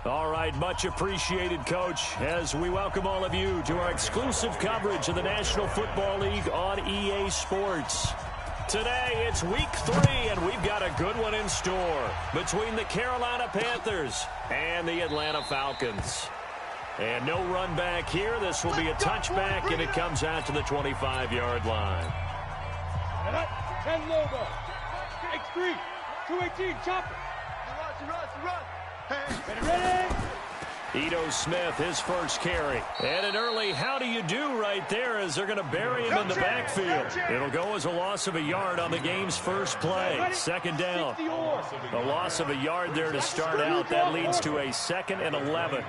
All right, much appreciated, Coach, as we welcome all of you to our exclusive coverage of the National Football League on EA Sports. Today, it's Week 3, and we've got a good one in store between the Carolina Panthers and the Atlanta Falcons. And no run back here. This will be a touchback, and it comes out to the 25-yard line. 10 logo. X3. 218. Chopper. Run. Ready. Ito Smith, his first carry. And an early how do you do right there as they're going to bury him in the backfield. It'll go as a loss of a yard on the game's first play. Second down. A loss of a yard there to start out. That leads to a 2nd and 11.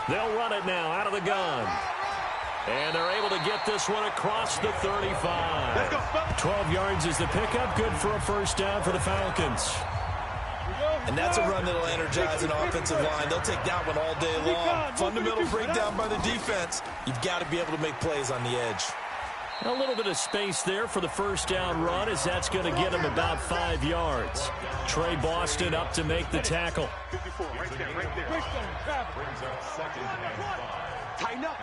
They'll run it now out of the gun. And they're able to get this one across the 35. 12 yards is the pickup. Good for a first down for the Falcons. And that's a run that'll energize an offensive line. They'll take that one all day long. Fundamental breakdown by the defense. You've got to be able to make plays on the edge. A little bit of space there for the first down run, as that's going to get him about 5 yards. Trey Boston up to make the tackle. Tighten up.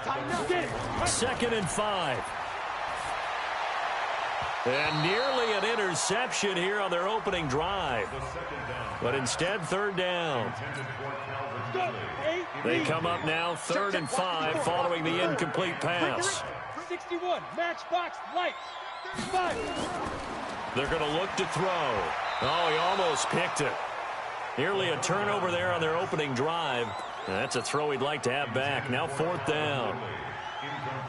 2nd and 5. And nearly an interception here on their opening drive. But instead, 3rd down. They come up now 3rd and 5 following the incomplete pass. 61, matchbox, lights. 5. They're going to look to throw. Oh, he almost picked it. Nearly a turnover there on their opening drive. That's a throw he'd like to have back. Now 4th down.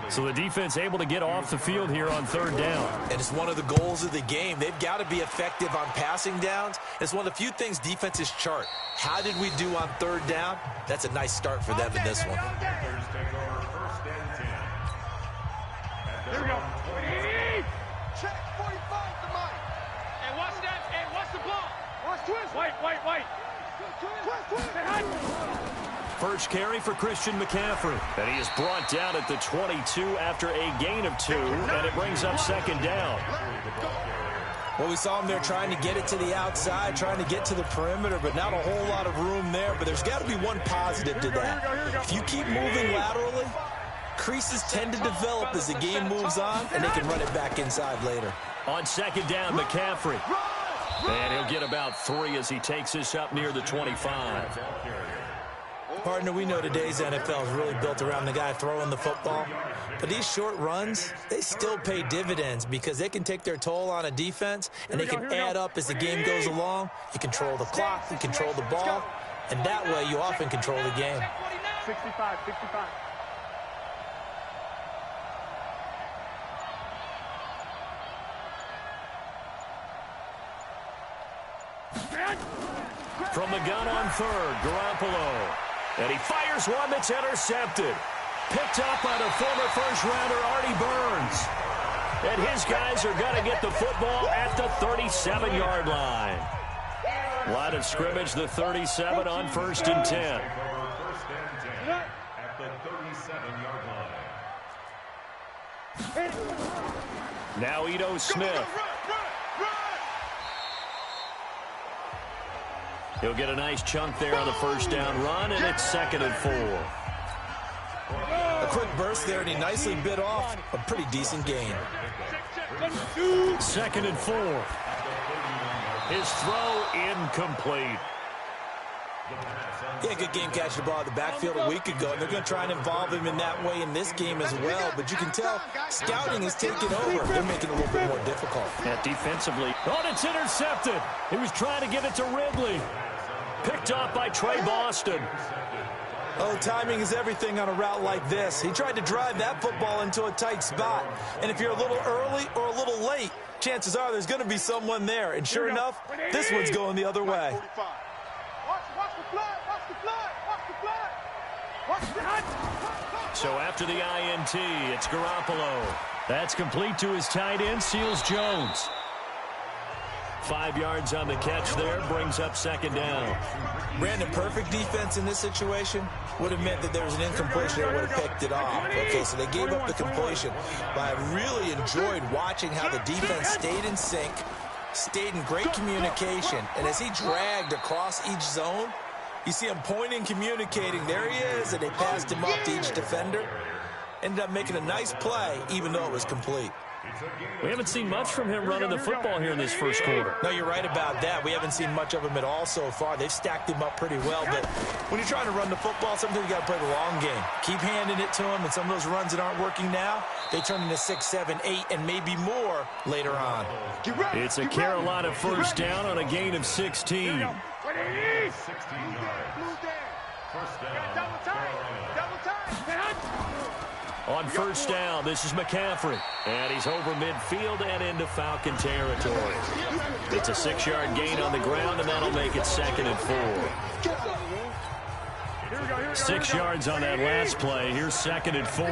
So the defense able to get off the field here on 3rd down. And it's one of the goals of the game. They've got to be effective on passing downs. It's one of the few things defenses chart. How did we do on 3rd down? That's a nice start for them in this one. Here we go. Check 45 to Mike. And watch that. And watch the ball. Watch twist. White. Twist. First carry for Christian McCaffrey. And he is brought down at the 22 after a gain of 2, and it brings up 2nd down. Well, we saw him there trying to get it to the outside, trying to get to the perimeter, but not a whole lot of room there. But there's got to be one positive to that. If you keep moving laterally, creases tend to develop as the game moves on, and they can run it back inside later. On 2nd down, McCaffrey. And he'll get about 3 as he takes this up near the 25. Partner, we know today's NFL is really built around the guy throwing the football. But these short runs, they still pay dividends because they can take their toll on a defense, and they can add up as the game goes along. You control the clock, you control the ball, and that way you often control the game. 65. From the gun on 3rd, Garoppolo. And he fires one that's intercepted. Picked up by the former first-rounder Artie Burns. And his guys are going to get the football at the 37-yard line. Line of scrimmage, the 37 on 1st and 10. At the 37-yard line. Now Ito Smith. He'll get a nice chunk there on the first down run, and it's 2nd and 4. A quick burst there, and he nicely bit off a pretty decent gain. 2nd and 4. His throw incomplete. Yeah, good game catching the ball in the backfield a week ago, and they're going to try and involve him in that way in this game as well. But you can tell scouting is taking over. They're making it a little bit more difficult. Yeah, defensively. Oh, it's intercepted. He was trying to get it to Ridley. Picked off by Trey Boston. Oh, timing is everything on a route like this. He tried to drive that football into a tight spot. And if you're a little early or a little late, chances are there's going to be someone there. And sure enough, this one's going the other way. So after the INT, it's Garoppolo. That's complete to his tight end, Seals Jones. 5 yards on the catch there, brings up 2nd down. Brandon, perfect defense in this situation would have meant that there was an incompletion that would have picked it off. Okay, so they gave up the completion. But I really enjoyed watching how the defense stayed in sync, stayed in great communication, and as he dragged across each zone, you see him pointing, communicating. There he is, and they passed him up to each defender. Ended up making a nice play, even though it was complete. We haven't seen much from him running the football here in this first quarter. No, you're right about that. We haven't seen much of him at all so far. They've stacked him up pretty well, but when you're trying to run the football, sometimes you got to play the long game. Keep handing it to him, and some of those runs that aren't working now, they turn into 6, 7, 8, and maybe more later on. It's a Carolina first down on a gain of 16. 16 double time. On first down, this is McCaffrey. And he's over midfield and into Falcon territory. It's a 6-yard gain on the ground, and that'll make it 2nd and 4. 6 yards on that last play. Here's 2nd and 4.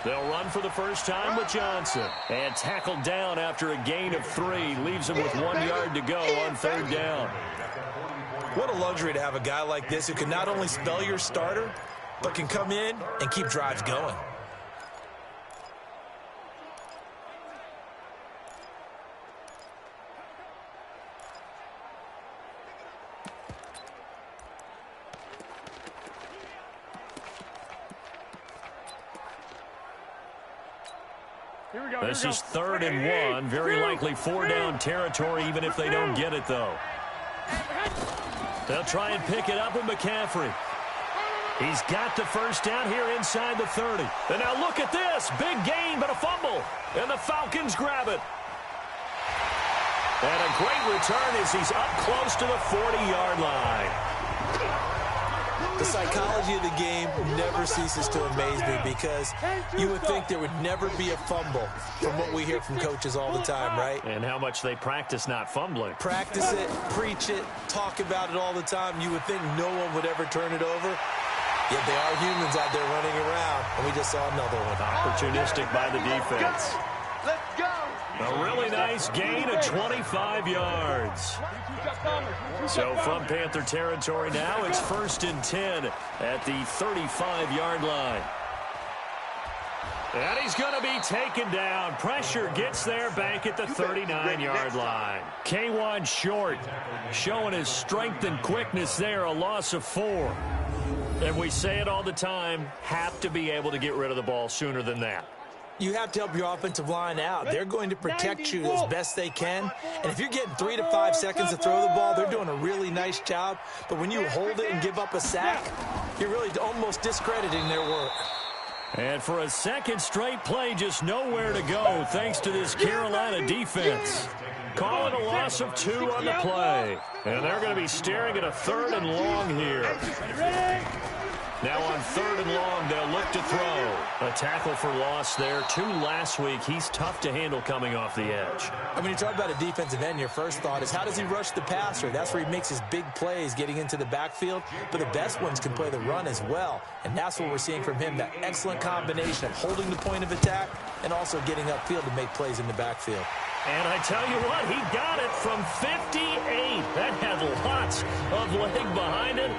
They'll run for the first time with Johnson. And tackled down after a gain of 3. Leaves him with 1 yard to go on 3rd down. What a luxury to have a guy like this who can not only spell your starter, but can come in and keep drives going. This is 3rd and 1. Very likely 4-down territory, even if they don't get it, though. They'll try and pick it up with McCaffrey. He's got the first down here inside the 30. And now look at this. Big gain, but a fumble. And the Falcons grab it. And a great return as he's up close to the 40-yard line. The psychology of the game never ceases to amaze me because you would think there would never be a fumble from what we hear from coaches all the time, right? And how much they practice not fumbling. Practice it, preach it, talk about it all the time. You would think no one would ever turn it over. Yet they are humans out there running around, and we just saw another one. Opportunistic by the defense. Let's go. A really nice gain of 25 yards. So from Panther territory now, it's 1st and 10 at the 35-yard line. And he's going to be taken down. Pressure gets there back at the 39-yard line. K1 short, showing his strength and quickness there, a loss of 4. And we say it all the time, have to be able to get rid of the ball sooner than that. You have to help your offensive line out. They're going to protect you as best they can. And if you're getting 3 to 5 seconds to throw the ball, they're doing a really nice job. But when you hold it and give up a sack, you're really almost discrediting their work. And for a second straight play, just nowhere to go thanks to this Carolina defense. Calling a loss of 2 on the play. And they're going to be staring at a 3rd and long here. Now on 3rd and long, they'll look to throw. A tackle for loss there. 2 last week. He's tough to handle coming off the edge. I mean, you talk about a defensive end, your first thought is how does he rush the passer? That's where he makes his big plays getting into the backfield. But the best ones can play the run as well. And that's what we're seeing from him, that excellent combination of holding the point of attack and also getting upfield to make plays in the backfield. And I tell you what, he got it from 58. That had lots of leg behind it.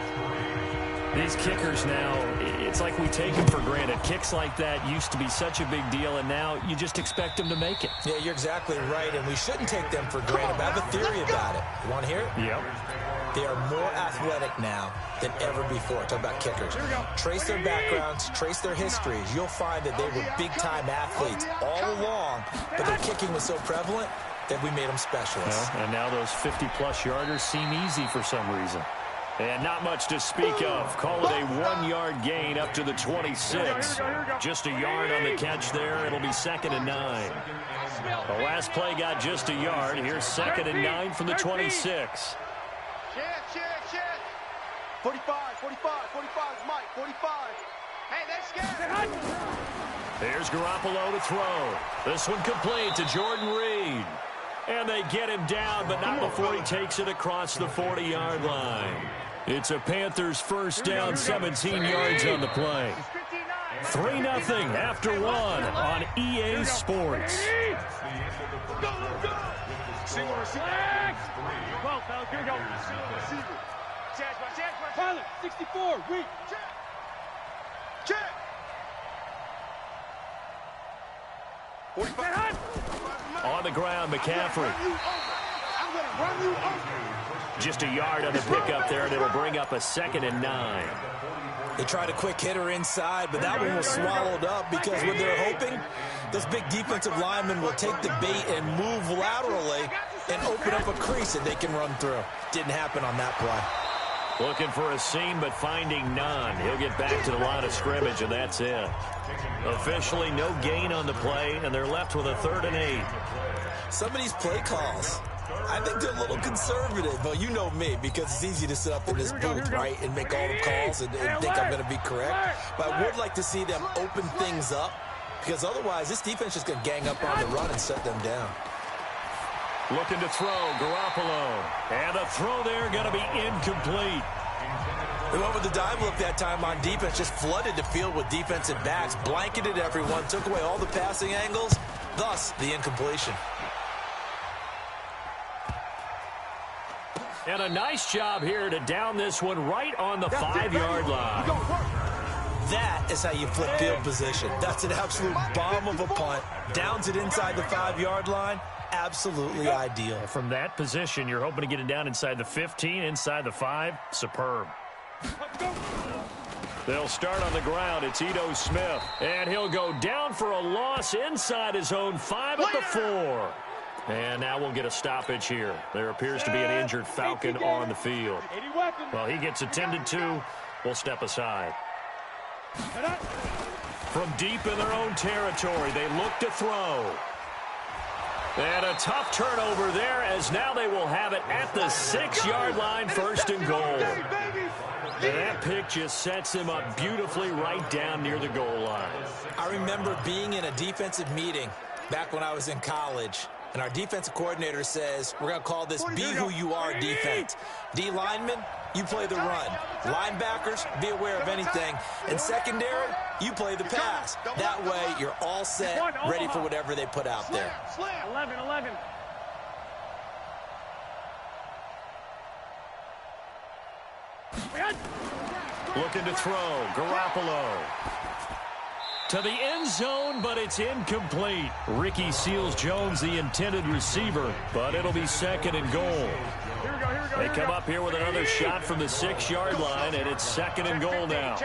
These kickers now, it's like we take them for granted. Kicks like that used to be such a big deal, and now you just expect them to make it. Yeah, you're exactly right, and we shouldn't take them for granted. But I have a theory about it. You want to hear it? Yep. They are more athletic now than ever before. Talk about kickers. Trace their backgrounds, trace their histories. You'll find that they were big-time athletes all along, but their kicking was so prevalent that we made them specialists. And now those 50-plus yarders seem easy for some reason. And not much to speak of. Call it a 1-yard gain up to the 26. Just a yard on the catch there. It'll be 2nd and 9. The last play got just a yard. Here's 2nd and 9 from the 26. Chance. 45 is Mike. 45. Hey, that's scared. There's Garoppolo to throw. This one complete to Jordan Reed. And they get him down, but not before he takes it across the 40-yard line. It's a Panthers first down, 17 yards on the play. 3-0 after 1 on EA Sports. Go. Single receiver. Well, here we go. Chance. Pilot, 64, read. Check. On the ground, McCaffrey. I'm going to run you over. Just a yard on the pickup there, and it'll bring up a 2nd and 9. They tried a quick hitter inside, but that one was swallowed up because what they're hoping, this big defensive lineman will take the bait and move laterally and open up a crease that they can run through. Didn't happen on that play. Looking for a seam, but finding none. He'll get back to the line of scrimmage, and that's it. Officially, no gain on the play, and they're left with a 3rd and 8. Some of these play calls, I think they're a little conservative, but you know me, because it's easy to sit up in this booth, right, and make all the calls and think I'm going to be correct. But I would like to see them open things up, because otherwise this defense is going to gang up on the run and shut them down. Looking to throw, Garoppolo. And the throw there going to be incomplete. They went with the dime look that time on defense, just flooded the field with defensive backs, blanketed everyone, took away all the passing angles, thus the incompletion. And a nice job here to down this one right on the 5-yard line. That is how you flip field position. That's an absolute bomb of a punt. Downs it inside the 5-yard line. Absolutely ideal. From that position, you're hoping to get it down inside the 15, inside the 5. Superb. They'll start on the ground. It's Ito Smith. And he'll go down for a loss inside his own 5 at the 4. And now we'll get a stoppage here. There appears to be an injured Falcon on the field. Well, he gets attended to. We'll step aside. From deep in their own territory, they look to throw. And a tough turnover there, as now they will have it at the 6-yard line, 1st and goal. And that pick just sets him up beautifully right down near the goal line. I remember being in a defensive meeting back when I was in college, and our defensive coordinator says, we're going to call this be who you are defense. D linemen, you play the run. Linebackers, be aware of anything. And secondary, you play the pass. That way, you're all set, ready for whatever they put out there. 11. Looking to throw, Garoppolo. To the end zone, but it's incomplete. Ricky Seals-Jones, the intended receiver, but it'll be 2nd and goal. They come up here with another shot from the 6-yard line, and it's 2nd and goal now.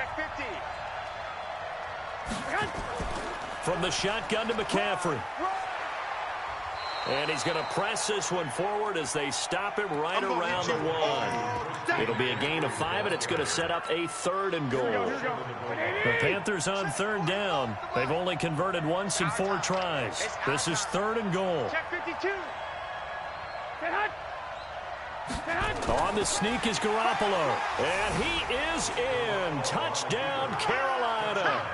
From the shotgun to McCaffrey. And he's going to press this one forward as they stop him right around the 1. It'll be a gain of 5, and it's going to set up a 3rd and goal. The Panthers on 3rd down. They've only converted once in 4 tries. This is 3rd and goal. On the sneak is Garoppolo. And he is in. Touchdown, Carolina.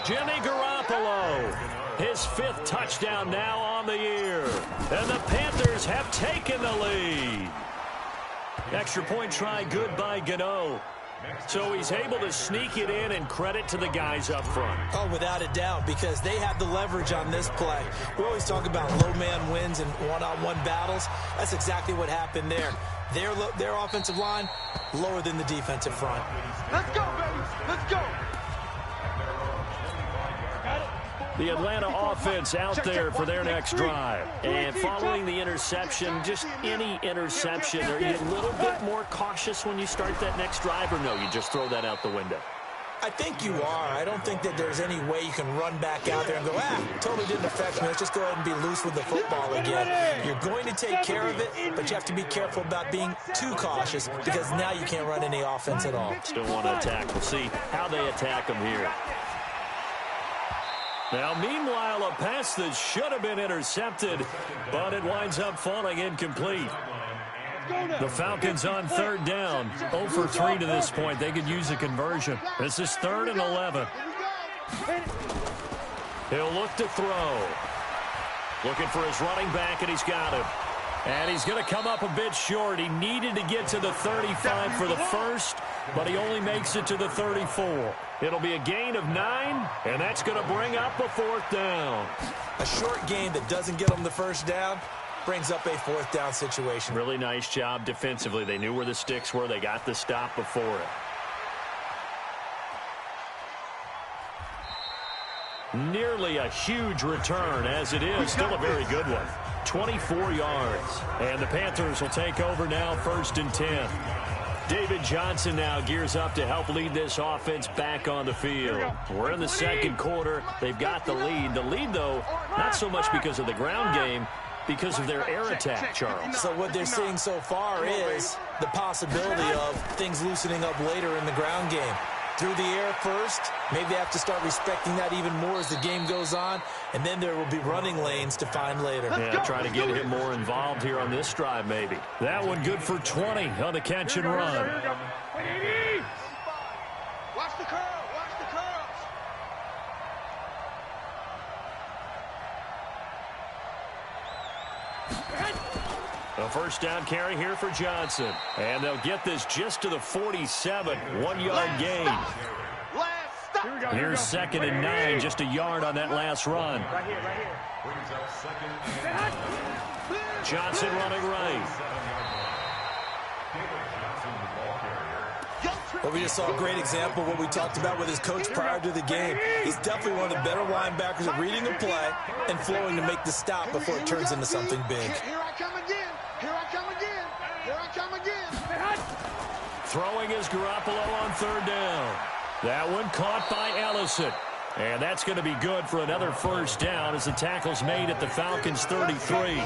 Jimmy Garoppolo. His 5th touchdown now on the year. And the Panthers have taken the lead. Extra point try good by Gano. So he's able to sneak it in, and credit to the guys up front. Oh, without a doubt, because they have the leverage on this play. We always talk about low man wins and one-on-one battles. That's exactly what happened there. Their offensive line, lower than the defensive front. Let's go, baby. Let's go. The Atlanta offense out there for their next drive. And following the interception, just any interception, are you a little bit more cautious when you start that next drive, or no, you just throw that out the window? I think you are. I don't think that there's any way you can run back out there and go, totally didn't affect me. Let's just go ahead and be loose with the football again. You're going to take care of it, but you have to be careful about being too cautious, because now you can't run any offense at all. Still want to attack. We'll see how they attack them here. Now, meanwhile, a pass that should have been intercepted, but it winds up falling incomplete. The Falcons on 3rd down, 0 for 3 to this point. They could use a conversion. This is 3rd and 11. He'll look to throw. Looking for his running back, and he's got him. And he's going to come up a bit short. He needed to get to the 35 for the first, but he only makes it to the 34. It'll be a gain of 9, and that's going to bring up a 4th down. A short gain that doesn't get them the first down brings up a 4th down situation. Really nice job defensively. They knew where the sticks were. They got the stop before it. Nearly a huge return, as it is still a very good one. 24 yards. And the Panthers will take over now, 1st and 10. David Johnson now gears up to help lead this offense back on the field. We're in the second quarter. They've got the lead. The lead, though, not so much because of the ground game, because of their air attack, Charles. So what they're seeing so far is the possibility of things loosening up later in the ground game. Through the air first, maybe they have to start respecting that even more as the game goes on, and then there will be running lanes to find later. Yeah, try to get him more involved here on this drive, maybe. That one good for 20 on the catch and run. Watch the curl. Watch the curls. A 1st down carry here for Johnson. And they'll get this just to the 47. 1-yard gain. Here's 2nd and 9, just a yard on that last run. Right here. Johnson running right. Well, we just saw a great example of what we talked about with his coach prior to the game. He's definitely one of the better linebackers at reading a play and flowing to make the stop before it turns into something big. Here I come again. Here I come again. Here I come again. Throwing is Garoppolo on 3rd down. That one caught by Ellison. And that's going to be good for another 1st down as the tackle's made at the Falcons' 33.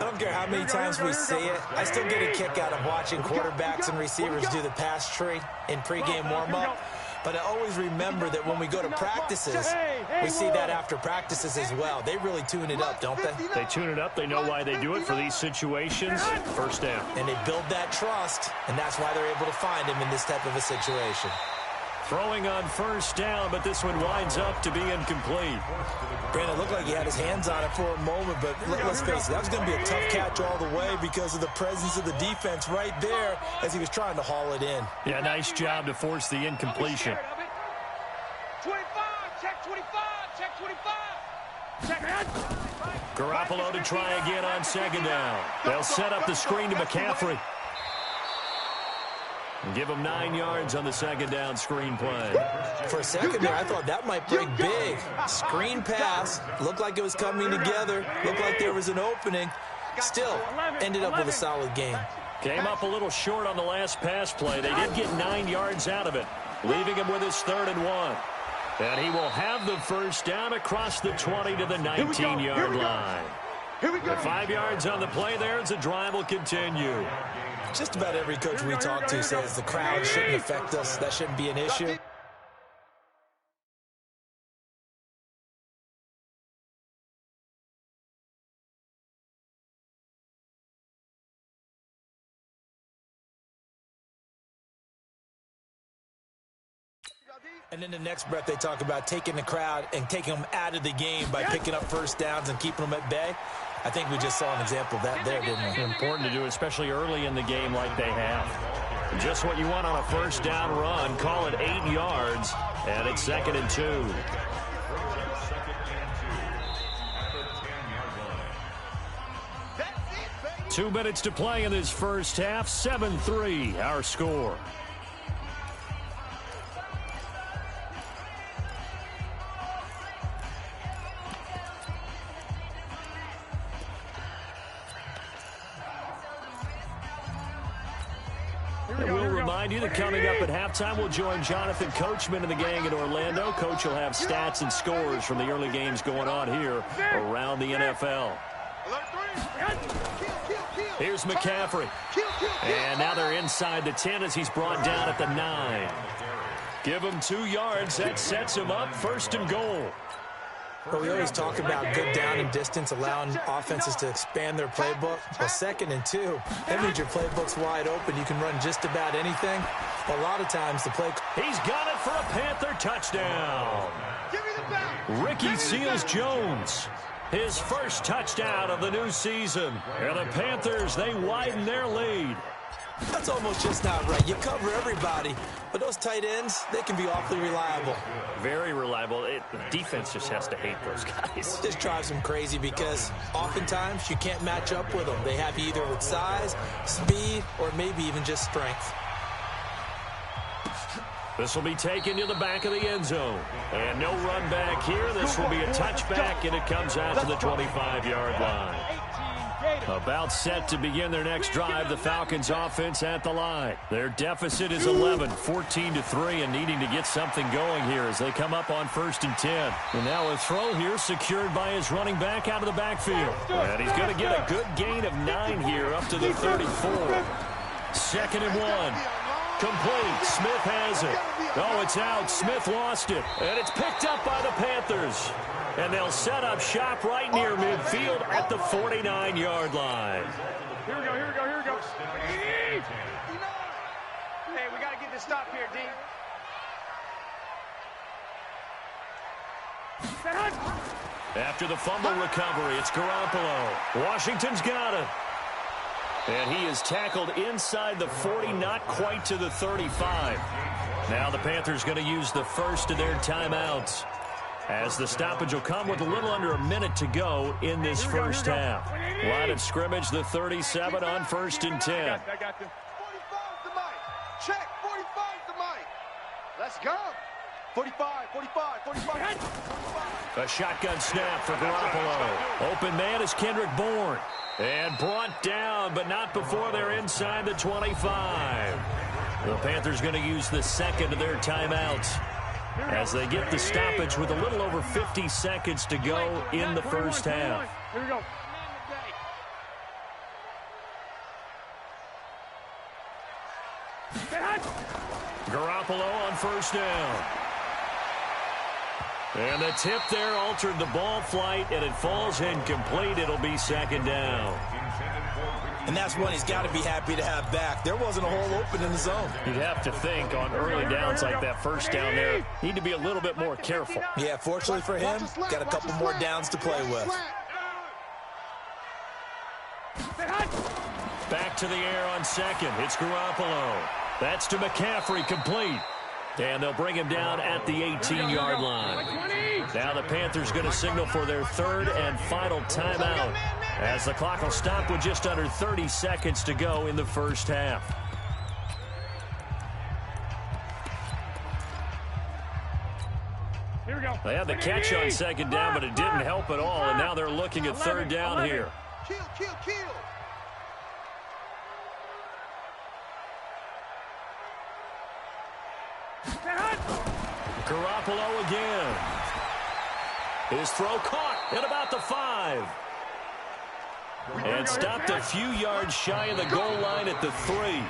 I don't care how many times we see it. I still get a kick out of watching quarterbacks and receivers do the pass tree in pregame warm-up. But I always remember that when we go to practices, we see that after practices as well. They really tune it up, don't they? They tune it up. They know why they do it for these situations. 1st down. And they build that trust, and that's why they're able to find him in this type of a situation. Throwing on 1st down, but this one winds up to be incomplete. Brandon, it looked like he had his hands on it for a moment, but let's face it, that was going to be a tough catch all the way because of the presence of the defense right there as he was trying to haul it in. Yeah, nice job to force the incompletion. 25, check 25, check 25. Garoppolo to try again on 2nd down. They'll set up the screen to McCaffrey. Give him 9 yards on the 2nd down screen play. For a second there, I thought that might break big. Screen pass. Looked like it was coming together. Looked like there was an opening. Still, ended up with a solid game. Came up a little short on the last pass play. They did get 9 yards out of it, leaving him with his 3rd and 1. And he will have the 1st down across the 20 to the 19-yard line. With 5 yards on the play there as the drive will continue. Just about every coach we talk to says the crowd shouldn't affect us. That shouldn't be an issue. And in the next breath, they talk about taking the crowd and taking them out of the game by picking up 1st downs and keeping them at bay. I think we just saw an example of that there, didn't we? Important to do, especially early in the game like they have. Just what you want on a 1st down run. Call it 8 yards, and it's 2nd and 2. That's it, 2 minutes to play in this first half. 7-3, our score. You that coming up at halftime, we'll join Jonathan Coachman and the gang in Orlando. Coach will have stats and scores from the early games going on here around the NFL. Here's McCaffrey. And now they're inside the 10 as he's brought down at the 9. Give him 2 yards. That sets him up 1st and goal. Well, we always talk about good down and distance, allowing offenses to expand their playbook. Well, 2nd and 2, that means your playbook's wide open. You can run just about anything. A lot of times the play... He's got it for a Panther touchdown. Ricky Seals-Jones, his 1st touchdown of the new season. And the Panthers, they widen their lead. That's almost just not right. You cover everybody, but those tight ends, they can be awfully reliable. Very reliable. The defense just has to hate those guys. This drives them crazy because oftentimes you can't match up with them. They have you either with size, speed, or maybe even just strength. This will be taken to the back of the end zone. And no run back here. This will be a touchback, and it comes out to the 25-yard line. About set to begin their next drive, the Falcons offense at the line. Their deficit is 11, 14-3, and needing to get something going here as they come up on 1st and 10. And now a throw here secured by his running back out of the backfield. And he's going to get a good gain of 9 here up to the 34. 2nd and 1. Complete. Smith has it. Oh, it's out. Smith lost it. And it's picked up by the Panthers. And they'll set up shop right near midfield at the 49-yard line. Here we go, here we go, here we go. Hey, we got to get this stop here, D. After the fumble recovery, it's Garoppolo. Washington's got it. And he is tackled inside the 40, not quite to the 35. Now the Panthers going to use the first of their timeouts, as the stoppage will come with a little under a minute to go in this first half. Line of scrimmage, the 37 on 1st and 10. I got you. 45 to Mike. Check, 45 to Mike. Let's go. 45, 45, 45. A shotgun snap for Garoppolo. Open man is Kendrick Bourne. And brought down, but not before they're inside the 25. The Panthers going to use the second of their timeouts as they get the stoppage with a little over 50 seconds to go in the first half. Here we go. Garoppolo on 1st down. And the tip there altered the ball flight, and it falls incomplete. It'll be 2nd down. And that's one he's got to be happy to have back. There wasn't a hole open in the zone. You'd have to think on early downs like that 1st down there, need to be a little bit more careful. Yeah, fortunately for him, got a couple more downs to play with. Back to the air on 2nd. It's Garoppolo. That's to McCaffrey, complete. And they'll bring him down at the 18-yard line. Now the Panthers going to signal for their 3rd and final timeout, as the clock will stop with just under 30 seconds to go in the first half. Here we go. They had the catch on 2nd down, but it didn't help at all, and now they're looking at 3rd down here. Kill, kill, kill. Garoppolo again. His throw caught at about the 5. And stopped a few yards shy of the goal line at the 3.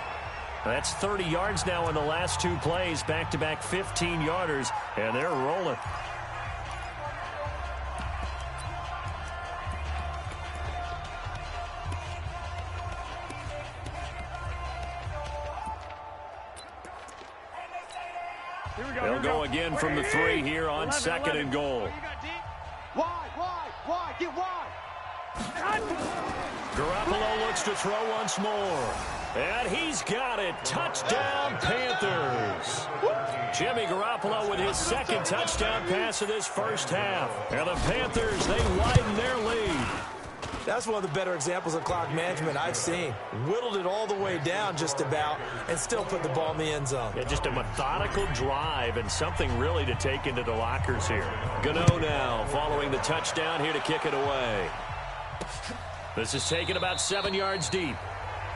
That's 30 yards now in the last 2 plays, back-to-back 15-yarders, and they're rolling. They'll go again from the 3 here on 2nd and goal. Wide, get wide. Garoppolo looks to throw once more. And he's got it. Touchdown, Panthers. Jimmy Garoppolo with his 2nd touchdown pass of this first half. And the Panthers, they widen their lead. That's one of the better examples of clock management I've seen. Whittled it all the way down just about and still put the ball in the end zone. Yeah, just a methodical drive and something really to take into the lockers here. Gano now following the touchdown here to kick it away. This is taken about 7 yards deep.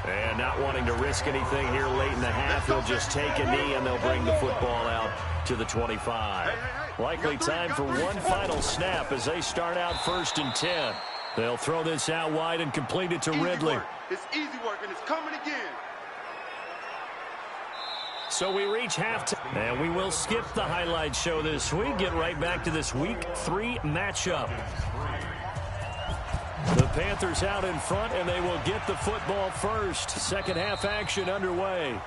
And not wanting to risk anything here late in the half, he'll just take a knee and they'll bring the football out to the 25. Likely time for one final snap as they start out 1st and 10. They'll throw this out wide and complete it to Ridley. It's easy work, and it's coming again. So we reach halftime, and we will skip the highlight show this week. Get right back to this Week 3 matchup. The Panthers out in front, and they will get the football first. Second half action underway.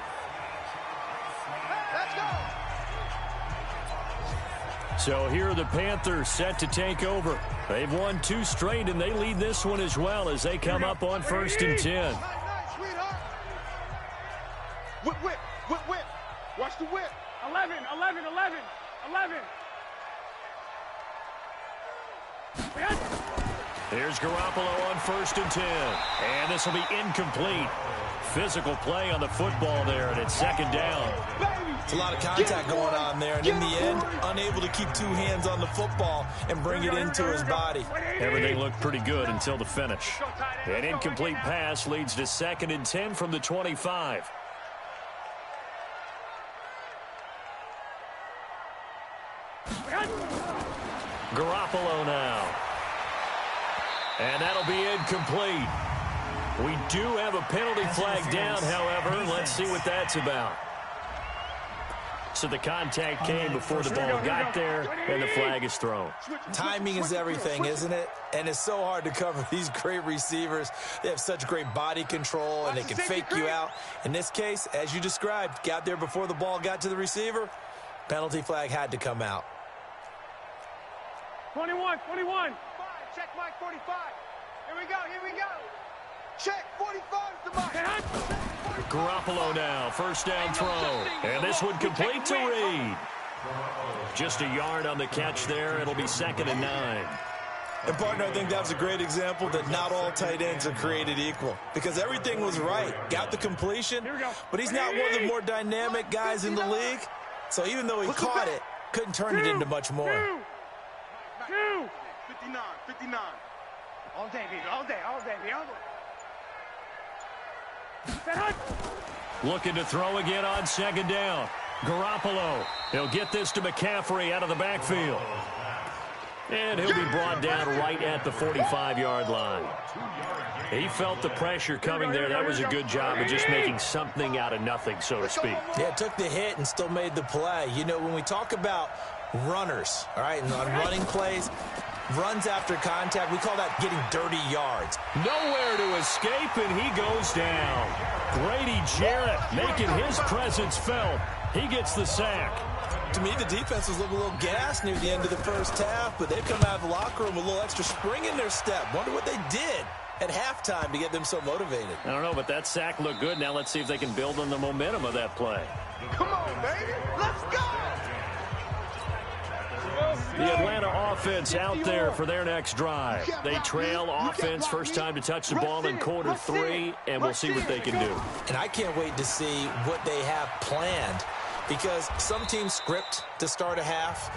So here are the Panthers set to take over. They've won 2 straight, and they lead this one as well as they come up on 1st and 10. Whip, whip, whip, whip. Watch the whip. 11. Here's Garoppolo on 1st and 10. And this will be incomplete. Physical play on the football there, and it's 2nd down. It's a lot of contact going on there, and in the end, unable to keep 2 hands on the football and bring it into his body. Everything looked pretty good until the finish. An incomplete pass leads to 2nd and 10 from the 25. Garoppolo now. And that'll be incomplete. We do have a penalty flag down, however. Let's see what that's about. So the contact came before the ball got there, and the flag is thrown. Timing is everything, isn't it? And it's so hard to cover these great receivers. They have such great body control, and they can fake you out. In this case, as you described, got there before the ball got to the receiver. Penalty flag had to come out. 21. Check Mike 45. Here we go. Check 45 to Mike. Garoppolo now, 1st down throw. And this one complete to Reed. Just a yard on the catch there. It'll be 2nd and 9. And, partner, I think that was a great example that not all tight ends are created equal. Because everything was right. Got the completion, but he's not one of the more dynamic guys in the league. So even though he caught it, couldn't turn it into much more. 59. All day, baby. Looking to throw again on 2nd down. Garoppolo. He'll get this to McCaffrey out of the backfield. And he'll be brought down right at the 45-yard line. He felt the pressure coming there. That was a good job of just making something out of nothing, so to speak. Yeah, took the hit and still made the play. You know, when we talk about runners, all right, and on running plays, runs after contact, we call that getting dirty yards. Nowhere to escape, and he goes down. Grady Jarrett making his presence felt. He gets the sack. To me, the defense was looking a little gassed near the end of the first half, but they've come out of the locker room with a little extra spring in their step. Wonder what they did at halftime to get them so motivated. I don't know, but that sack looked good. Now let's see if they can build on the momentum of that play. Come on, baby. Let's go. The Atlanta offense out there for their next drive. They trail offense, first time to touch the ball in quarter 3, and we'll see what they can do. And I can't wait to see what they have planned, because some teams script to start a half.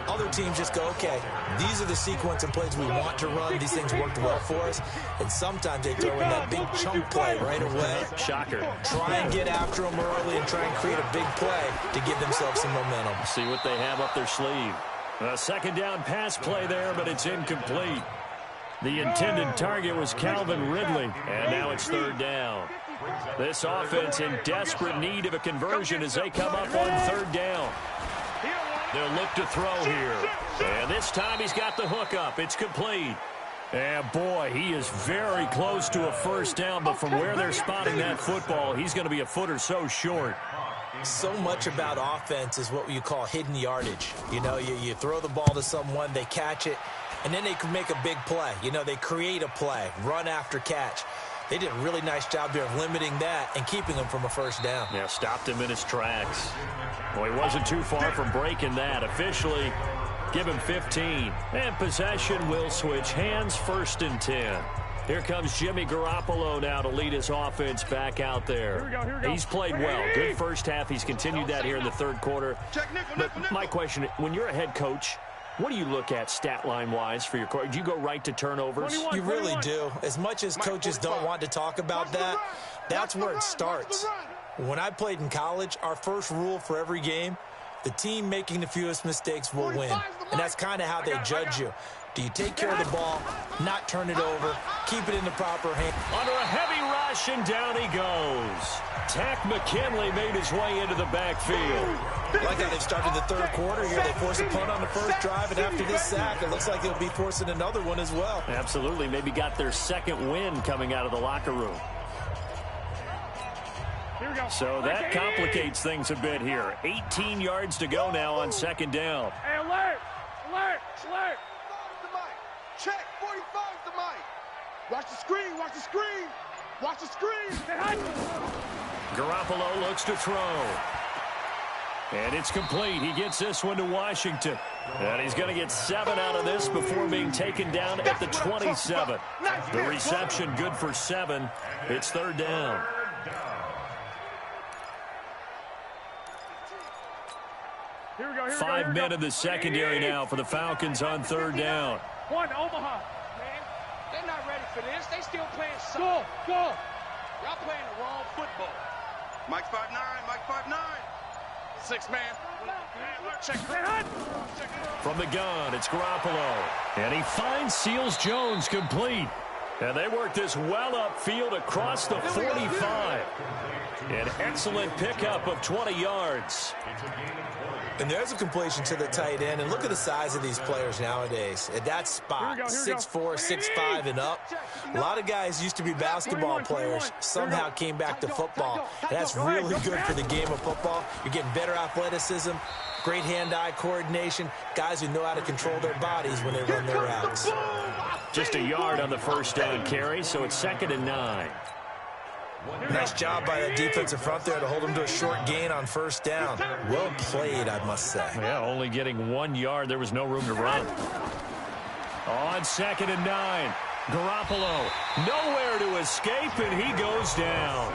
Other teams just go, okay, these are the sequence of plays we want to run. These things worked well for us. And sometimes they throw in that big chunk play right away. Shocker. Try and get after them early and try and create a big play to give themselves some momentum. See what they have up their sleeve. A 2nd down pass play there, but it's incomplete. The intended target was Calvin Ridley, and now it's 3rd down. This offense in desperate need of a conversion as they come up on 3rd down. They'll look to throw here. And this time he's got the hook up. It's complete. And, boy, he is very close to a 1st down, but from where they're spotting that football, he's going to be a foot or so short. So much about offense is what you call hidden yardage. You know, you throw the ball to someone, they catch it, and then they can make a big play. You know, they create a play, run after catch. They did a really nice job there of limiting that and keeping him from a 1st down. Yeah, stopped him in his tracks. Well, he wasn't too far from breaking that. Officially, give him 15. And possession will switch hands, 1st and 10. Here comes Jimmy Garoppolo now to lead his offense back out there. Here we go. He's played well. Good first half. He's continued that here in the 3rd quarter. But my question, when you're a head coach, what do you look at stat line-wise for your coach? Do you go right to turnovers? You really do. As much as coaches don't want to talk about that, that's where it starts. When I played in college, our first rule for every game, the team making the fewest mistakes will win. And that's kind of how they judge you. Do you take care of the ball, not turn it over, keep it in the proper hand? Under a heavy rush, and down he goes. Tack McKinley made his way into the backfield. I like how they've started the 3rd quarter here. They force a punt on the first drive, and after this sack, it looks like they'll be forcing another one as well. Absolutely. Maybe got their 2nd win coming out of the locker room. Here we go. So that complicates things a bit here. 18 yards to go now on 2nd down. Hey, alert! Check 45 to Mike. Watch the screen. Garoppolo looks to throw. And it's complete. He gets this one to Washington. And he's going to get 7 out of this before being taken down at the 27. The reception good for 7. It's 3rd down. Here we go. 5 men in the secondary now for the Falcons on 3rd down. One, Omaha. Man, they're not ready for this. They still playing Go, soccer. go. Y'all playing the wrong football. Mike 5'9", Mike 5'9". 6 man. Check. From the gun, it's Garoppolo. And he finds Seals Jones complete. And they work this well upfield across the 45. An excellent pickup of 20 yards. And there's a completion to the tight end. And look at the size of these players nowadays. At that spot, 6'4", 6'5", and up. A lot of guys used to be basketball players, somehow came back to football. And that's really good for the game of football. You're getting better athleticism, great hand-eye coordination, guys who know how to control their bodies when they run their routes. Just a yard on the first down carry, so it's 2nd and 9. Nice job by the defensive front there to hold him to a short gain on 1st down. Well played, I must say. Yeah, only getting 1 yard. There was no room to run. On 2nd and 9, Garoppolo nowhere to escape, and he goes down.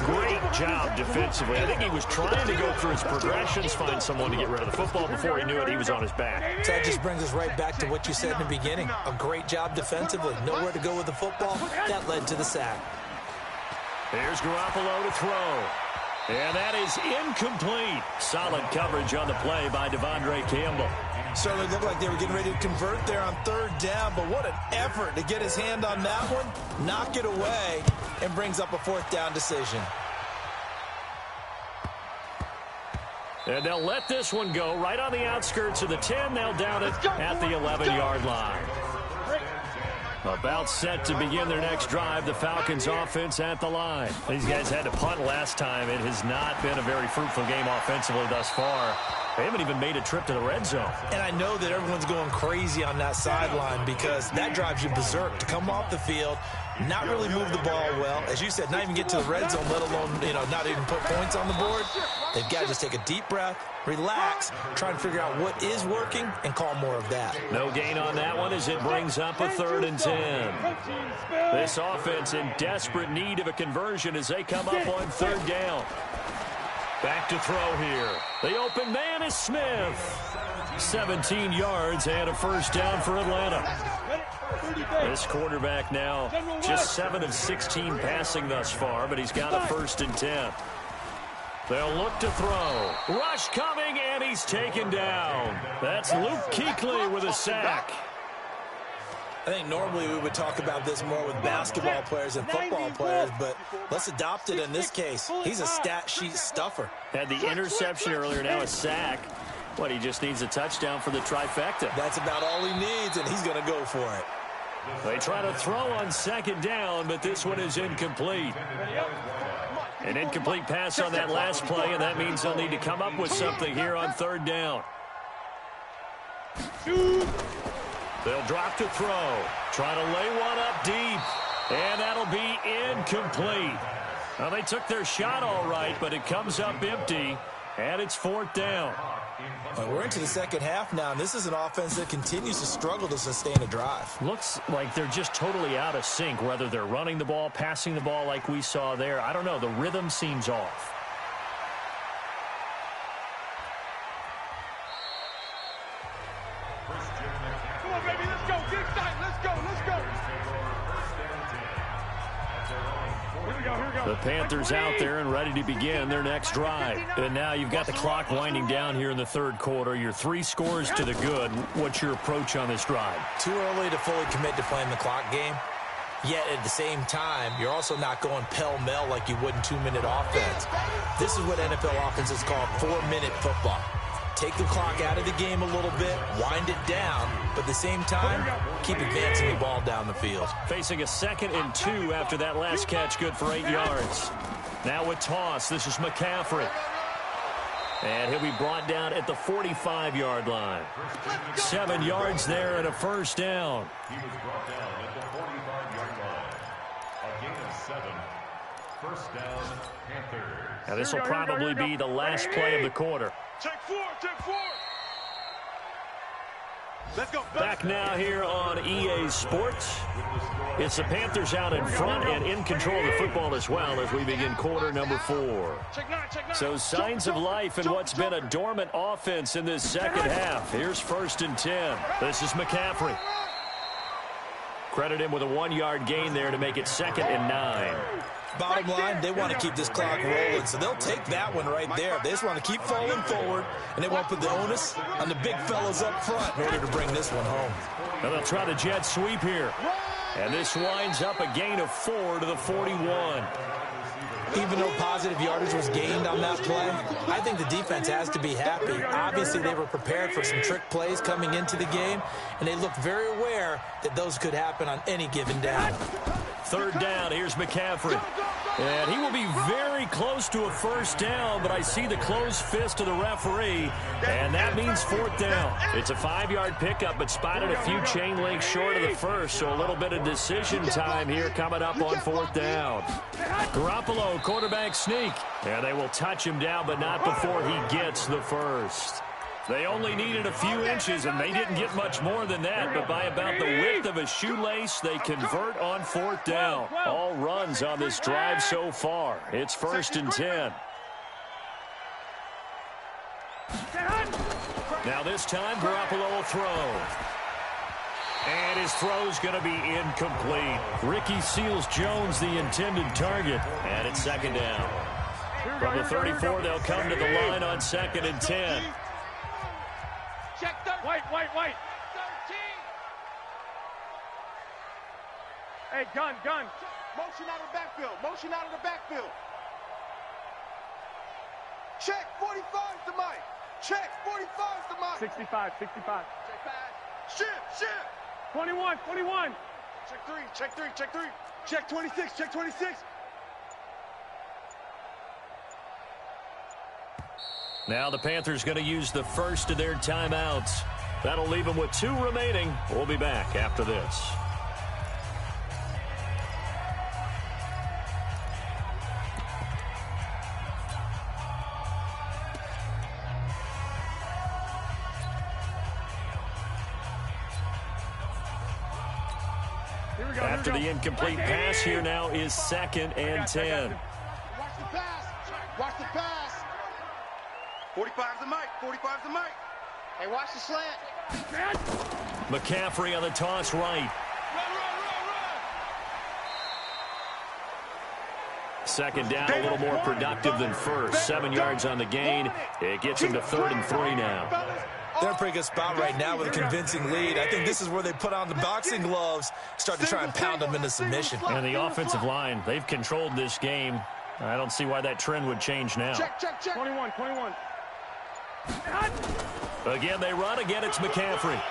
Great job defensively. I think he was trying to go through his progressions, find someone to get rid of the football. Before he knew it, he was on his back. So that just brings us right back to what you said in the beginning. A great job defensively. Nowhere to go with the football. That led to the sack. Here's Garoppolo to throw. And that is incomplete. Solid coverage on the play by Devondre Campbell. Certainly looked like they were getting ready to convert there on 3rd down, but what an effort to get his hand on that one, knock it away, and brings up a 4th down decision. And they'll let this one go right on the outskirts of the 10. They'll down it at the 11-yard line. About set to begin their next drive, the Falcons offense at the line. These guys had to punt last time. It has not been a very fruitful game offensively thus far. They haven't even made a trip to the red zone. And I know that everyone's going crazy on that sideline because that drives you berserk to come off the field, not really move the ball well. As you said, not even get to the red zone, let alone, not even put points on the board. They've got to just take a deep breath, relax, try and figure out what is working, and call more of that. No gain on that one as it brings up a 3rd and 10. This offense in desperate need of a conversion as they come up on 3rd down. Back to throw here. The open man is Smith. 17 yards and a 1st down for Atlanta. This quarterback now just 7 of 16 passing thus far, but he's got a 1st and 10. They'll look to throw. Rush coming, and he's taken down. That's Luke Kuechly with a sack. I think normally we would talk about this more with basketball players and football players, but let's adopt it in this case. He's a stat sheet stuffer. Had the interception earlier, now a sack. What, he just needs a touchdown for the trifecta. That's about all he needs, and he's going to go for it. They try to throw on 2nd down, but this one is incomplete. An incomplete pass on that last play, and that means they'll need to come up with something here on 3rd down. They'll drop to throw. Try to lay one up deep. And that'll be incomplete. Well, they took their shot all right, but it comes up empty. And it's 4th down. Well, we're into the 2nd half now, and this is an offense that continues to struggle to sustain a drive. Looks like they're just totally out of sync, whether they're running the ball, passing the ball like we saw there. I don't know. The rhythm seems off. Come on, baby, let's go. Get excited. Let's go. The Panthers out there and ready to begin their next drive. And now you've got the clock winding down here in the 3rd quarter. You're 3 scores to the good. What's your approach on this drive? Too early to fully commit to playing the clock game. Yet at the same time, you're also not going pell-mell like you would in 2-minute offense. This is what NFL offenses call 4-minute football. Take the clock out of the game a little bit, wind it down, but at the same time, keep advancing the ball down the field. Facing a 2nd and 2 after that last catch, good for 8 yards. Now a toss. This is McCaffrey. And he'll be brought down at the 45-yard line. 7 yards there and a 1st down. He was brought down at the 45-yard line. A gain of 7. 1st down, Panthers. Now this will probably be the last play of the quarter. Check 4. Back now here on EA Sports. It's the Panthers out in front and in control of the football as well as we begin quarter number 4. So signs of life in what's been a dormant offense in this second half. Here's 1st and 10. This is McCaffrey. Credit him with a 1-yard gain there to make it 2nd and 9. Bottom line, they want to keep this clock rolling, so they'll take that one right there. They just want to keep falling forward, and they won't put the onus on the big fellas up front in order to bring this one home. And they'll try the jet sweep here. And this winds up a gain of 4 to the 41. Even though positive yardage was gained on that play, I think the defense has to be happy. Obviously, they were prepared for some trick plays coming into the game, and they looked very aware that those could happen on any given down. 3rd down, here's McCaffrey. And he will be very close to a 1st down, but I see the closed fist of the referee, and that means 4th down. It's a 5-yard pickup, but spotted a few chain links short of the 1st, so a little bit of decision time here coming up on 4th down. Garoppolo, quarterback sneak, and they will touch him down, but not before he gets the 1st. They only needed a few inches, and they didn't get much more than that. But by about the width of a shoelace, they convert on 4th down. All runs on this drive so far. It's 1st and 10. Now this time, Garoppolo will throw. And his throw's going to be incomplete. Ricky Seals-Jones, the intended target. And it's 2nd down. From the 34, they'll come to the line on 2nd and 10. Check wait. 13. Hey, gun. Motion out of the backfield. Check 45 to Mike. Check 45 to Mike. 65. Check pass. Ship. 21. Check 3. Check 26. Now the Panthers going to use the first of their timeouts. That'll leave them with 2 remaining. We'll be back after this. After the incomplete pass, here now is 2nd and 10. Watch the pass. 45's the mic. Hey, watch the slant. McCaffrey on the toss right. Run. 2nd down, a little more productive than 1st. 7 yards on the gain. It gets him to 3rd and 3 now. They're in a pretty good spot right now with a convincing lead. I think this is where they put on the boxing gloves, start to try and pound them into submission. And the offensive line, they've controlled this game. I don't see why that trend would change now. Check. 21. Again, they run. Again, it's McCaffrey.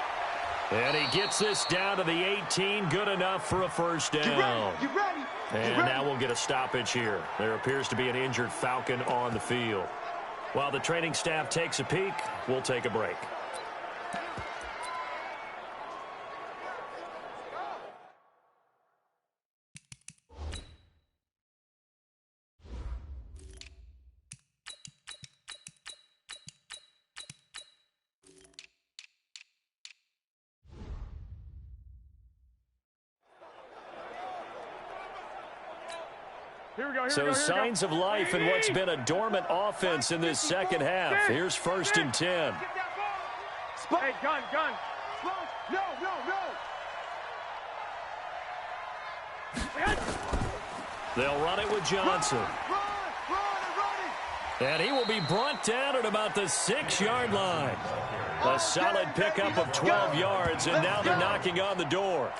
And he gets this down to the 18. Good enough for a 1st down. You ready? And now we'll get a stoppage here. There appears to be an injured Falcon on the field. While the training staff takes a peek, we'll take a break. So signs of life in what's been a dormant offense in this second half. Here's 1st and 10. Hey, gun. No. They'll run it with Johnson. Run. And he will be brought down at about the 6-yard line. A solid pickup of 12 yards, and now they're knocking on the door.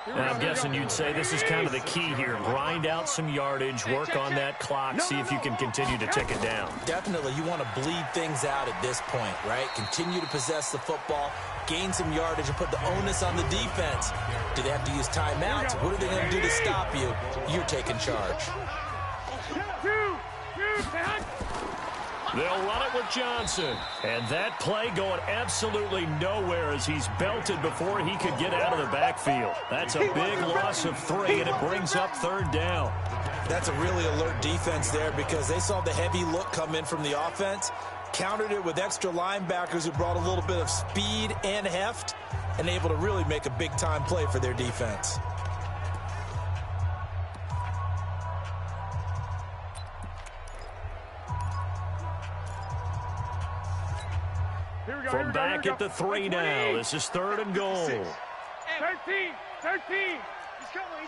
And I'm guessing you'd say this is kind of the key here. Grind out some yardage, work on that clock, see if you can continue to tick it down. Definitely, you want to bleed things out at this point, right? Continue to possess the football, gain some yardage, and put the onus on the defense. Do they have to use timeouts? What are they going to do to stop you? You're taking charge. They'll run it with Johnson. And that play going absolutely nowhere as he's belted before he could get out of the backfield. That's a big loss of 3, and it brings up 3rd down. That's a really alert defense there because they saw the heavy look come in from the offense, countered it with extra linebackers who brought a little bit of speed and heft and able to really make a big-time play for their defense. From back at the 3 now. This is 3rd and goal. 13. He's coming.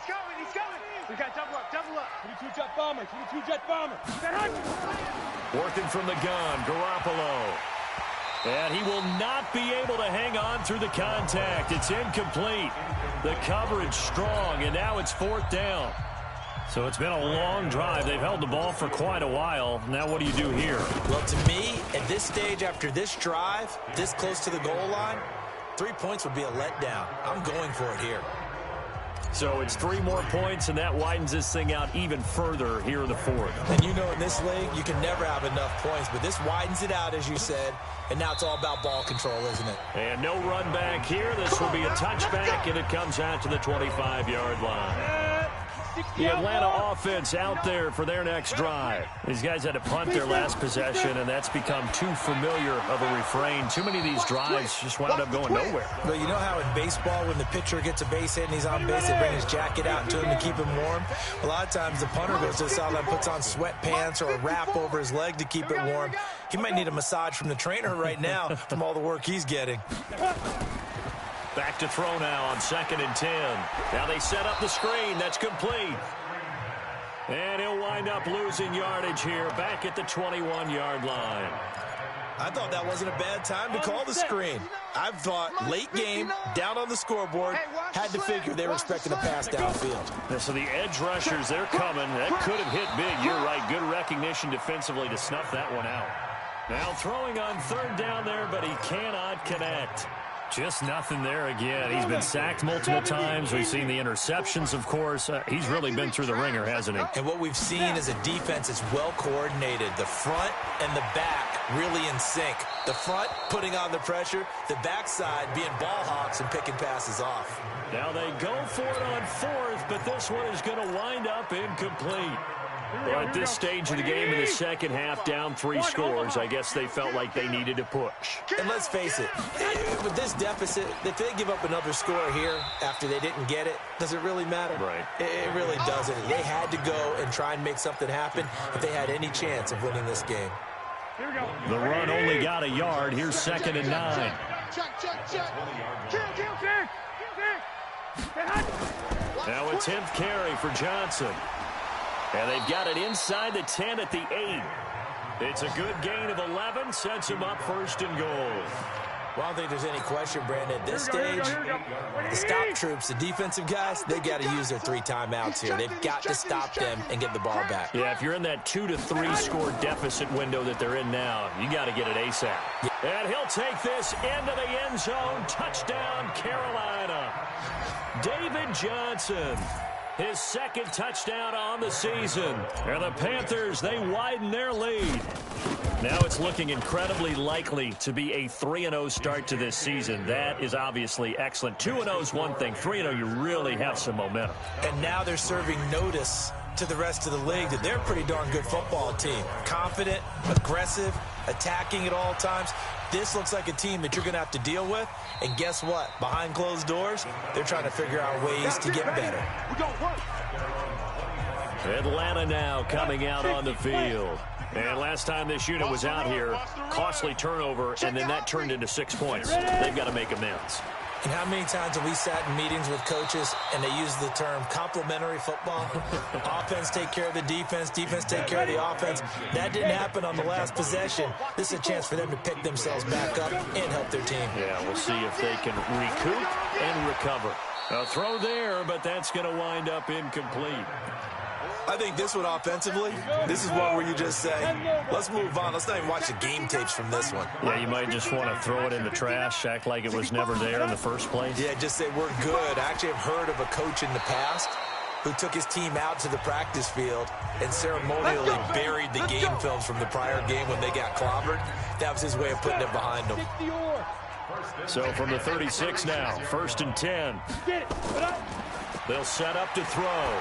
We got double up. 22 jet bomber. Working from the gun, Garoppolo. And he will not be able to hang on through the contact. It's incomplete. The coverage strong, and now it's 4th down. So it's been a long drive. They've held the ball for quite a while. Now what do you do here? Well, to me, at this stage after this drive, this close to the goal line, 3 points would be a letdown. I'm going for it here. So it's 3 more points, and that widens this thing out even further here in the 4th. And you know in this league, you can never have enough points, but this widens it out, as you said, and now it's all about ball control, isn't it? And no run back here. This will be a touchback, and it comes out to the 25-yard line. The Atlanta offense out there for their next drive. These guys had to punt their last possession, and that's become too familiar of a refrain. Too many of these drives just wound up going nowhere. Well, you know how in baseball, when the pitcher gets a base hit and he's on base, they bring his jacket out to him to keep him warm? A lot of times the punter goes to the sideline, puts on sweatpants or a wrap over his leg to keep it warm. He might need a massage from the trainer right now from all the work he's getting. Back to throw now on 2nd and 10. Now they set up the screen. That's complete. And he'll wind up losing yardage here back at the 21-yard line. I thought that wasn't a bad time to call the screen. I thought late game, down on the scoreboard, had to figure they were expecting a pass downfield. Yeah, so the edge rushers, they're coming. That could have hit big. You're right. Good recognition defensively to snuff that one out. Now throwing on 3rd down there, but he cannot connect. Just nothing there again. He's been sacked multiple times. We've seen the interceptions, of course. He's really been through the ringer, hasn't he? And what we've seen is a defense that's well coordinated. The front and the back really in sync. The front putting on the pressure, the backside being ball hawks and picking passes off. Now they go for it on 4th, but this one is going to wind up incomplete. Well, at this stage of the game in the second half, down 3 scores, I guess they felt like they needed to push. And let's face it, with this deficit, if they give up another score here after they didn't get it, does it really matter? Right. It really doesn't. They had to go and try and make something happen if they had any chance of winning this game. The run only got a yard. Here's 2nd and 9. Now a 10th carry for Johnson. And they've got it inside the 10 at the 8. It's a good gain of 11, sets him up 1st and goal. Well, I don't think there's any question, Brandon. At this stage, the stop troops, the defensive guys, they got to use their 3 timeouts here. They've got to stop them and get the ball back. Yeah, if you're in that 2 to 3 score deficit window that they're in now, you got to get it ASAP. Yeah. And he'll take this into the end zone. Touchdown, Carolina. David Johnson. His 2nd touchdown on the season. And the Panthers, they widen their lead. Now it's looking incredibly likely to be a 3-0 start to this season. That is obviously excellent. 2-0 is one thing. 3-0, you really have some momentum. And now they're serving notice to the rest of the league that they're a pretty darn good football team. Confident, aggressive, attacking at all times. This looks like a team that you're going to have to deal with. And guess what? Behind closed doors, they're trying to figure out ways to get better. Atlanta now coming out on the field. And last time this unit was out here, costly turnover, and then that turned into 6 points. They've got to make amends. And how many times have we sat in meetings with coaches and they use the term complementary football? Offense take care of the defense, defense take care of the offense. That didn't happen on the last possession. This is a chance for them to pick themselves back up and help their team. Yeah, we'll see if they can recoup and recover. A throw there, but that's going to wind up incomplete. I think this one offensively, this is one where you just say, let's move on. Let's not even watch the game tapes from this one. Yeah, you might just want to throw it in the trash, act like it was never there in the first place. Yeah, just say we're good. I actually have heard of a coach in the past who took his team out to the practice field and ceremonially buried the game films from the prior game when they got clobbered. That was his way of putting it behind them. So from the 36 now, 1st and 10. They'll set up to throw.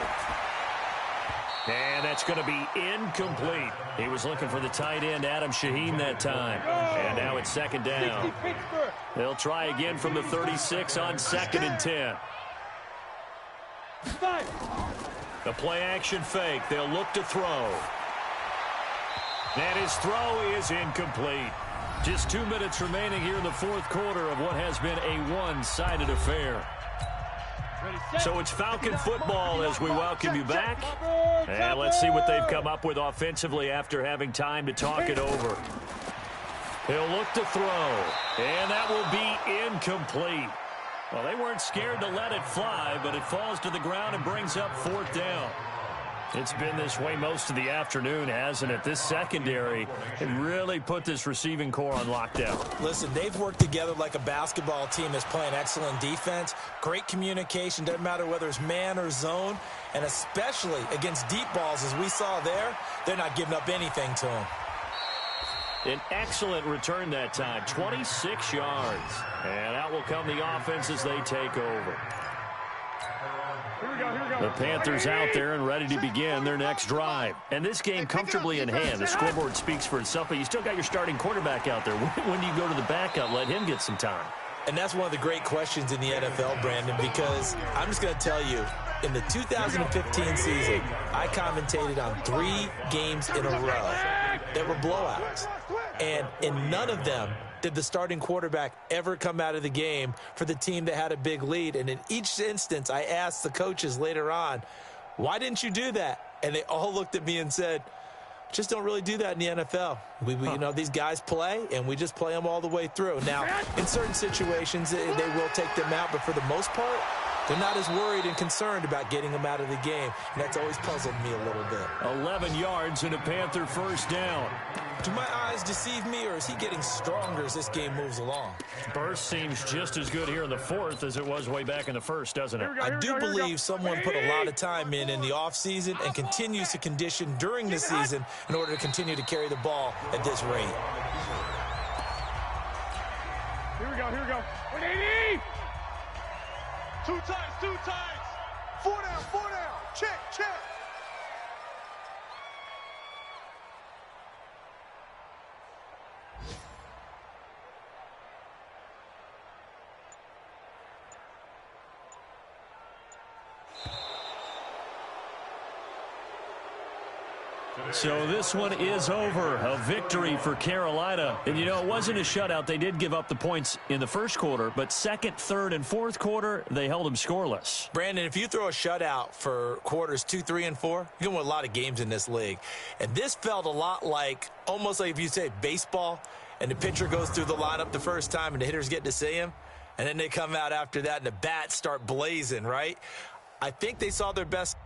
And that's going to be incomplete. He was looking for the tight end, Adam Shaheen, that time. And now it's second down. They'll try again from the 36 on 2nd and 10. The play-action fake. They'll look to throw. And his throw is incomplete. Just 2 minutes remaining here in the fourth quarter of what has been a one-sided affair. So it's Falcon football as we welcome you back. And let's see what they've come up with offensively after having time to talk it over. He'll look to throw. And that will be incomplete. Well, they weren't scared to let it fly, but it falls to the ground and brings up 4th down. It's been this way most of the afternoon, hasn't it? This secondary can really put this receiving core on lockdown. Listen, they've worked together like a basketball team that's playing excellent defense. Great communication, doesn't matter whether it's man or zone. And especially against deep balls, as we saw there, they're not giving up anything to them. An excellent return that time, 26 yards. And out will come the offense as they take over. The Panthers out there and ready to begin their next drive. And this game comfortably in hand. The scoreboard speaks for itself, but you still got your starting quarterback out there. When do you go to the backup, let him get some time? And that's one of the great questions in the NFL, Brandon, because I'm just going to tell you, in the 2015 season, I commentated on 3 games in a row that were blowouts. And in none of them did the starting quarterback ever come out of the game for the team that had a big lead. And in each instance, I asked the coaches later on, why didn't you do that? And they all looked at me and said, just don't really do that in the NFL. You know, these guys play, and we just play them all the way through. Now, in certain situations, they will take them out, but for the most part, they're not as worried and concerned about getting them out of the game. And that's always puzzled me a little bit. 11 yards and a Panther first down. Do my eyes deceive me, or is he getting stronger as this game moves along? Burst seems just as good here in the fourth as it was way back in the first, doesn't it? I do believe someone put a lot of time in the offseason and continues to condition during the season in order to continue to carry the ball at this rate. Here we go. 180! 2 times. 4 down. Check. So this one is over. A victory for Carolina. And, you know, it wasn't a shutout. They did give up the points in the first quarter, but second, third, and fourth quarter, they held them scoreless. Brandon, if you throw a shutout for quarters 2, 3, and 4, you're going to win a lot of games in this league. And this felt a lot like, almost like if you say baseball, and the pitcher goes through the lineup the first time and the hitters get to see him, and then they come out after that and the bats start blazing, right? I think they saw their best